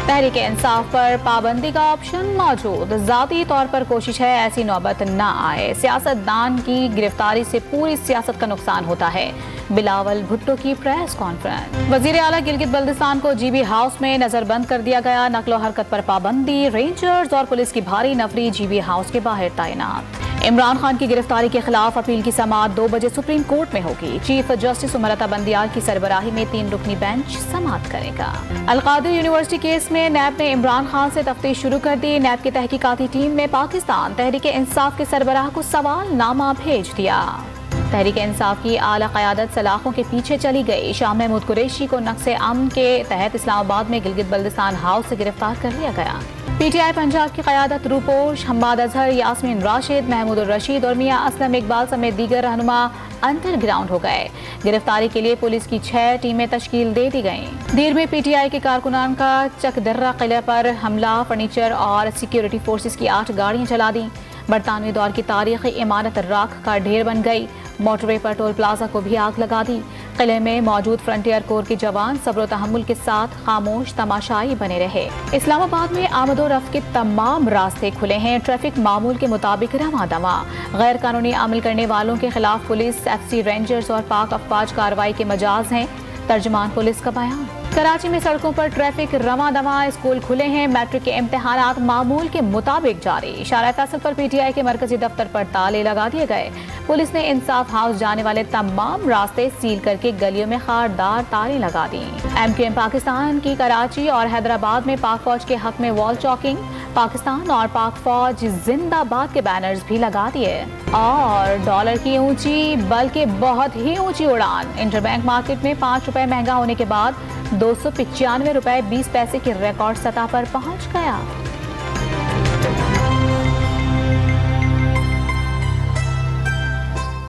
तहरीक इंसाफ पर पाबंदी का ऑप्शन मौजूद, जाती तौर पर कोशिश है ऐसी नौबत न आए। सियासतदान की गिरफ्तारी से पूरी सियासत का नुकसान होता है। बिलावल भुट्टो की प्रेस कॉन्फ्रेंस। वजीर आला गिलगित बल्दिस्तान को जीबी हाउस में नजरबंद कर दिया गया। नकलो हरकत पर पाबंदी, रेंजर्स और पुलिस की भारी नफरी जीबी हाउस के बाहर तैनात। इमरान खान की गिरफ्तारी के खिलाफ अपील की समाअत 2 बजे सुप्रीम कोर्ट में होगी। चीफ जस्टिस उमरता बंदियाल की सरबराही में 3 रुकनी बेंच समाअत करेगा। अलकादिर यूनिवर्सिटी केस में नैब ने इमरान खान से तफ्तीश शुरू कर दी। नैब की तहकीकाती टीम ने पाकिस्तान तहरीक इंसाफ के सरबराह को सवालनामा भेज दिया। तहरीक इंसाफ की आला क़यादत सलाखों के पीछे चली गई। शाह महमूद कुरैशी को नक्शे अमन के तहत इस्लामाबाद में गिलगित बल्दिस्तान हाउस से गिरफ्तार कर लिया गया। पीटीआई पंजाब की क़यादत रूपोश, हम्माद अजहर, यास्मीन राशिद, महमूद रशीद और मियां असलम इकबाल समेत दीगर रहनुमा अंडरग्राउंड हो गए। गिरफ्तारी के लिए पुलिस की 6 टीमें तश्कील दे दी गईं। देर में पीटीआई के कारकुनान का चकदर्रा किले पर हमला, फर्नीचर और सिक्योरिटी फोर्सेस की 8 गाड़ियां जला दी। बरतानवी दौर की तारीखी इमारत राख का ढेर बन गई। मोटरवे पर टोल प्लाजा को भी आग लगा दी। किले में मौजूद फ्रंटियर कोर के जवान सब्र तहम्मुल के साथ खामोश तमाशाई बने रहे। इस्लामाबाद में आमदोरफ्त के तमाम रास्ते खुले हैं। ट्रैफिक मामूल के मुताबिक रवां दवा। गैर कानूनी अमल करने वालों के खिलाफ पुलिस, एफसी, रेंजर्स और पाक अफवाज कार्रवाई के मजाज हैं। तर्जुमान पुलिस का बयान। कराची में सड़कों पर ट्रैफिक रवां दवा। स्कूल खुले हैं। मैट्रिक के इम्तिहानात मामूल के मुताबिक जारी। शारा फैसल पर पीटीआई के मरकजी दफ्तर पर ताले लगा दिए गए। पुलिस ने इंसाफ हाउस जाने वाले तमाम रास्ते सील करके गलियों में खारदार तारें लगा दी। एमक्यूएम पाकिस्तान की कराची और हैदराबाद में पाक फौज के हक में वॉल चौकिंग। पाकिस्तान और पाक फौज जिंदाबाद के बैनर्स भी लगा दिए। और डॉलर की ऊंची बल्कि बहुत ही ऊंची उड़ान। इंटरबैंक मार्केट में 5 रुपए महंगा होने के बाद 295 रुपए 20 पैसे की रिकॉर्ड सतह पर पहुंच गया।